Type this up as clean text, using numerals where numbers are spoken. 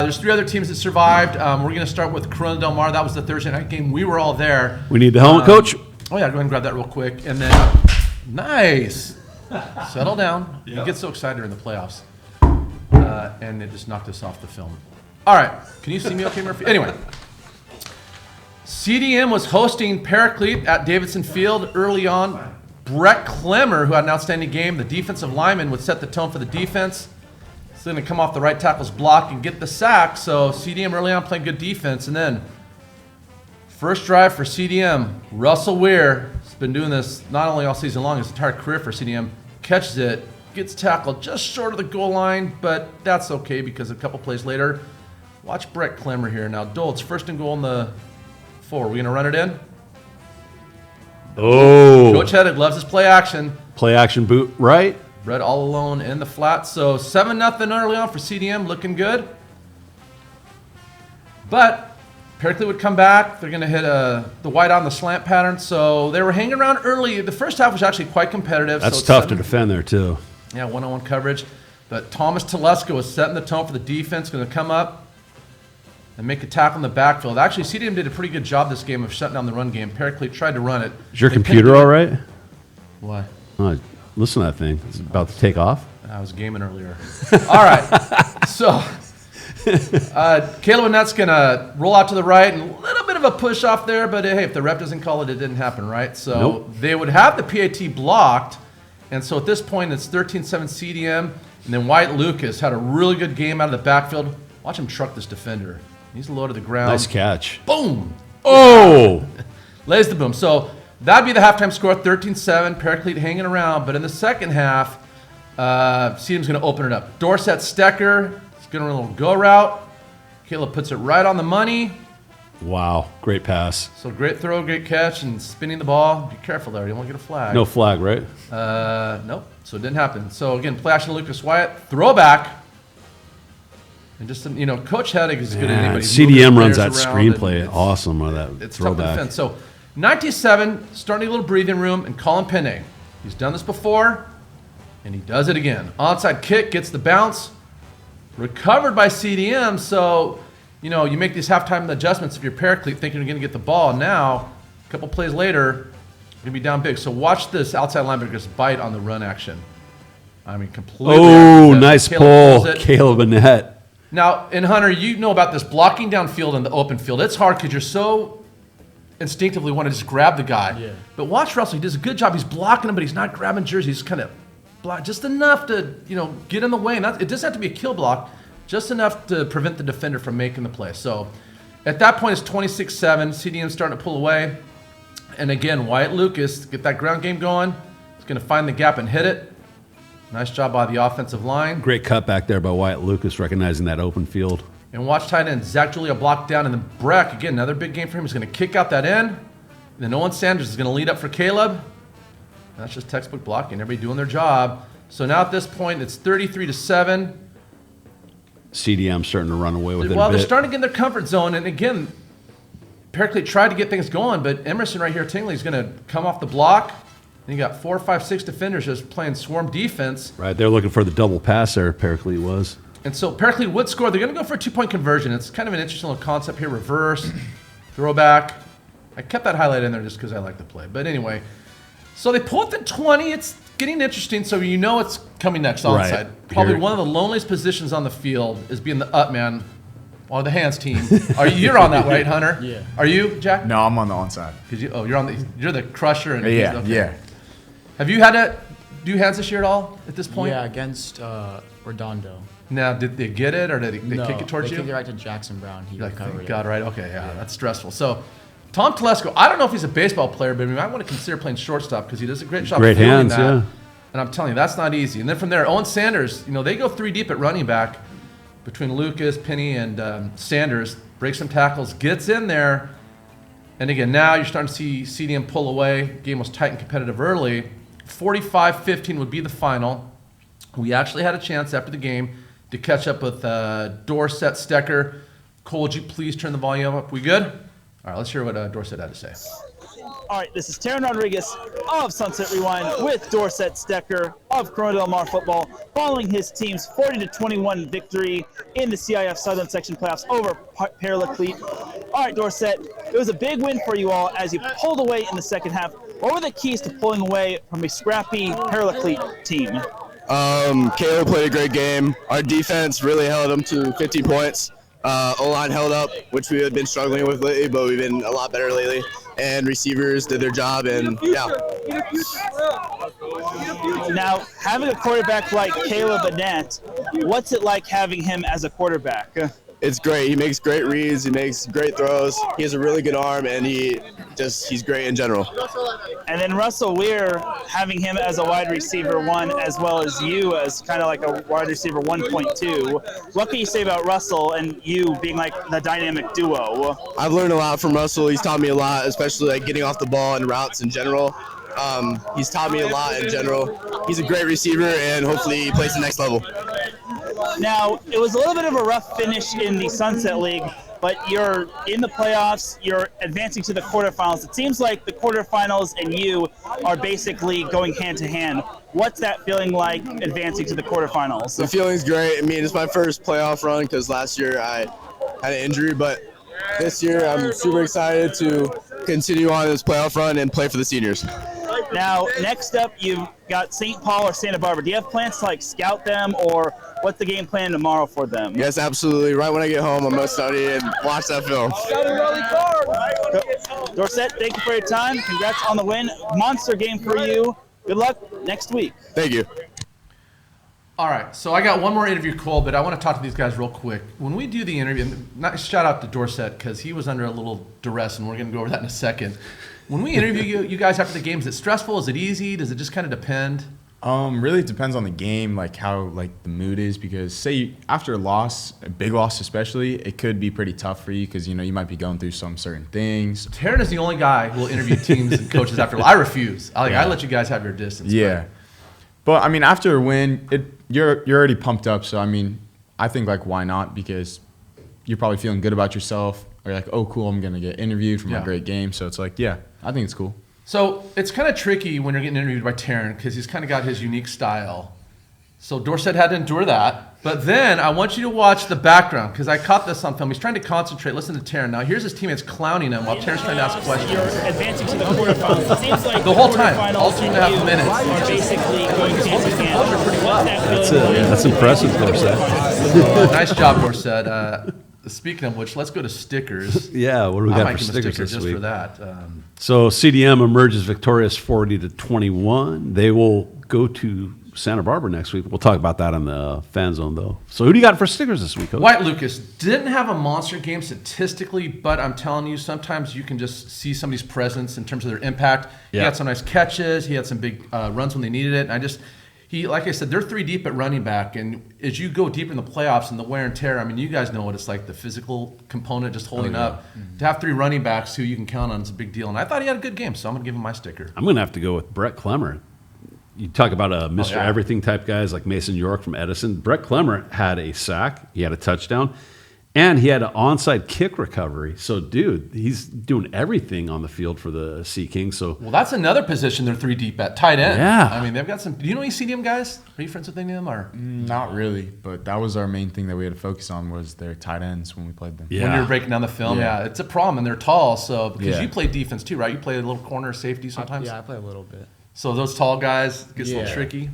There's 3 other teams that survived. We're going to start with Corona Del Mar. That was the Thursday night game. We were all there. We need the helmet, Coach. Oh, yeah, go ahead and grab that real quick. And then, nice. Settle down. Yep. You get so excited in the playoffs. And it just knocked us off the film. All right. Can you see me okay, Murphy? Anyway. CDM was hosting Paraclete at Davidson Field early on. Brett Clemmer, who had an outstanding game, the defensive lineman, would set the tone for the defense. He's going to come off the right tackle's block and get the sack. So CDM early on playing good defense. And then first drive for CDM, Russell Weir has been doing this not only all season long, his entire career for CDM, catches it, gets tackled just short of the goal line, but that's okay because a couple plays later, watch Brett Clemmer here. Now, Dole, it's first and goal in the 4. Are we going to run it in? Oh. Coach Heddig loves his play action. Play action boot right. Brett all alone in the flat. So 7-0 early on for CDM, looking good. But Paraclete would come back. They're going to hit the wide on the slant pattern. So they were hanging around early. The first half was actually quite competitive. That's tough to defend there, too. Yeah, one-on-one coverage. But Thomas Telesco was setting the tone for the defense, going to come up and make a tackle in the backfield. Actually, CDM did a pretty good job this game of shutting down the run game. Paraclete tried to run it. Is your computer all right? Why? Listen to that thing. It's about to take off. I was gaming earlier. All right. So Caleb Annette's going to roll out to the right, and a little bit of a push off there, but hey, if the ref doesn't call it, it didn't happen, right? So They would have the PAT blocked, and so at this point, it's 13-7 CDM, and then Wyatt Lucas had a really good game out of the backfield. Watch him truck this defender. He's low to the ground. Nice catch. Boom. Oh. Lays the boom. So that'd be the halftime score, 13-7. Paraclete hanging around. But in the second half, CDM's going to open it up. Dorset Stecker is going to run a little go route. Caleb puts it right on the money. Wow. Great pass. So great throw, great catch, and spinning the ball. Be careful there. You don't want to get a flag. No flag, right? Nope. So it didn't happen. So again, play action to Lucas Wyatt. Throwback. And just, Coach Heddig is good at anybody. CDM runs that screenplay. Awesome on that it's throwback. Tough to defend. So 97, starting a little breathing room, and Colin Penne. He's done this before, and he does it again. Onside kick, gets the bounce, recovered by CDM. So, you make these halftime adjustments if you're Paraclete thinking you're going to get the ball. Now, a couple plays later, you're going to be down big. So watch this outside linebackers bite on the run action. I mean, completely. Oh, nice pull. Caleb Annette. Now, and Hunter, you know about this blocking downfield in the open field. It's hard because you're so instinctively want to just grab the guy. Yeah. But watch Russell. He does a good job. He's blocking him, but he's not grabbing jersey. He's kind of block just enough to, get in the way. And it doesn't have to be a kill block, just enough to prevent the defender from making the play. So at that point, it's 26-7. CDM starting to pull away. And again, Wyatt Lucas, get that ground game going. He's going to find the gap and hit it. Nice job by the offensive line. Great cut back there by Wyatt Lucas, recognizing that open field. And watch tight end Zach Julia blocked down, and then Breck, again, another big game for him. He's going to kick out that end. And then Owen Sanders is going to lead up for Caleb. And that's just textbook blocking. Everybody doing their job. So now at this point, it's 33-7. CDM starting to run away with it. Well, they're starting to get in their comfort zone. And again, Paraclete tried to get things going, but Emerson right here, Tingley, is going to come off the block. And you got 4, 5, 6 defenders just playing swarm defense. Right, they're looking for the double pass there, Paraclete was. And so Paraclete would score. They're going to go for a 2-point conversion. It's kind of an interesting little concept here. Reverse, throwback. I kept that highlight in there just because I like the play. But anyway, so they pull it to 20. It's getting interesting. So it's coming next onside. Right. Probably one of the loneliest positions on the field is being the up man on the hands team. You're on that, right, Hunter? Yeah. Are you, Jack? No, I'm on the onside. You're the crusher. And Yeah. okay. Yeah. Have you had to do hands this year at all at this point? Yeah, against Redondo. Now, did they get it, or did they kick it towards they you? kicked it right to Jackson Brown. He recovered Thank it. God, right? Okay, yeah, that's stressful. So, Tom Telesco, I don't know if he's a baseball player, but I might want to consider playing shortstop because he does a great job. Great fielding hands, that. yeah. And I'm telling you, that's not easy. And then from there, Owen Sanders, they go 3 deep at running back between Lucas, Penny, and Sanders. Breaks some tackles, gets in there, and again, now you're starting to see CDM pull away. Game was tight and competitive early. 45-15 would be the final. We actually had a chance after the game to catch up with Dorset Stecker. Cole, would you please turn the volume up? We good? All right, let's hear what Dorset had to say. All right, this is Taryn Rodriguez of Sunset Rewind with Dorset Stecker of Corona Del Mar football, following his team's 40-21 victory in the CIF Southern Section playoffs over Paraclete. All right, Dorset, it was a big win for you all as you pulled away in the second half. What were the keys to pulling away from a scrappy Paraclete team? Caleb played a great game. Our defense really held them to 15 points. O-line held up, which we had been struggling with lately, but we've been a lot better lately. And receivers did their job, and yeah. Now, having a quarterback like Caleb Annette, what's it like having him as a quarterback? It's great. He makes great reads. He makes great throws. He has a really good arm, and he's great in general. And then Russell Weir, having him as a wide receiver 1, as well as you as kind of like a wide receiver 1.2. What can you say about Russell and you being like the dynamic duo? I've learned a lot from Russell. He's taught me a lot, especially like getting off the ball and routes in general. He's taught me a lot in general. He's a great receiver, and hopefully he plays the next level. Now, it was a little bit of a rough finish in the Sunset League, but you're in the playoffs, you're advancing to the quarterfinals. It seems like the quarterfinals and you are basically going hand to hand. What's that feeling like advancing to the quarterfinals? The feeling's great. I mean, it's my first playoff run because last year I had an injury, but this year I'm super excited to continue on this playoff run and play for the seniors. Now, next up, you've got St. Paul or Santa Barbara. Do you have plans to like scout them, or what's the game plan tomorrow for them? Yes, absolutely. Right when I get home, I'm going to study and watch that film. Dorset, thank you for your time. Congrats on the win. Monster game for you. Good luck next week. Thank you. All right, so I got one more interview, Cole, but I want to talk to these guys real quick. When we do the interview, shout out to Dorset because he was under a little duress, and we're going to go over that in a second. When we interview you guys after the game, is it stressful? Is it easy? Does it just kind of depend? Really it depends on the game, like how like the mood is, because say after a loss, a big loss especially, it could be pretty tough for you because you might be going through some certain things. Taryn is the only guy who will interview teams and coaches after. I refuse. I let you guys have your distance. Yeah, but I mean after a win, you're already pumped up. So I mean, I think like why not? Because you're probably feeling good about yourself. Or you're like, oh cool, I'm gonna get interviewed for my great game. So it's like, yeah, I think it's cool. So it's kind of tricky when you're getting interviewed by Taryn because he's kind of got his unique style. So Dorset had to endure that. But then I want you to watch the background because I caught this on film. He's trying to concentrate. Listen to Taryn. Now here's his teammates clowning him while Taryn's trying to ask questions. You're advancing to the quarterfinals. It seems like the whole time, all 2.5 minutes. Are basically going hand in hand. That's impressive, Dorset. Nice job, Dorset. Speaking of which, let's go to stickers. Yeah, what do we I got might for give a stickers sticker this just week? for that. So CDM emerges victorious 40-21. They will go to Santa Barbara next week. We'll talk about that on the fan zone, though. So who do you got for stickers this week, Coach? White Lucas didn't have a monster game statistically, but I'm telling you, sometimes you can just see somebody's presence in terms of their impact. He had some nice catches. He had some big runs when they needed it. And like I said, they're 3 deep at running back. And as you go deeper in the playoffs and the wear and tear, I mean, you guys know what it's like, the physical component just holding up. Mm-hmm. To have 3 running backs who you can count on is a big deal. And I thought he had a good game, so I'm going to give him my sticker. I'm going to have to go with Brett Clemmer. You talk about a Mr. Everything type guys like Mason York from Edison. Brett Clemmer had a sack. He had a touchdown. And he had an onside kick recovery. So, dude, he's doing everything on the field for the Sea Kings. So, well, that's another position they're 3 deep at, tight end. Yeah. I mean, they've got some. Do you know any CDM guys? Are you friends with any of them? Or? Not really, but that was our main thing that we had to focus on was their tight ends when we played them. When you were breaking down the film, it's a problem, and they're tall. So, because you play defense too, right? You play a little corner safety sometimes. I play a little bit. So those tall guys gets a little tricky. Yeah.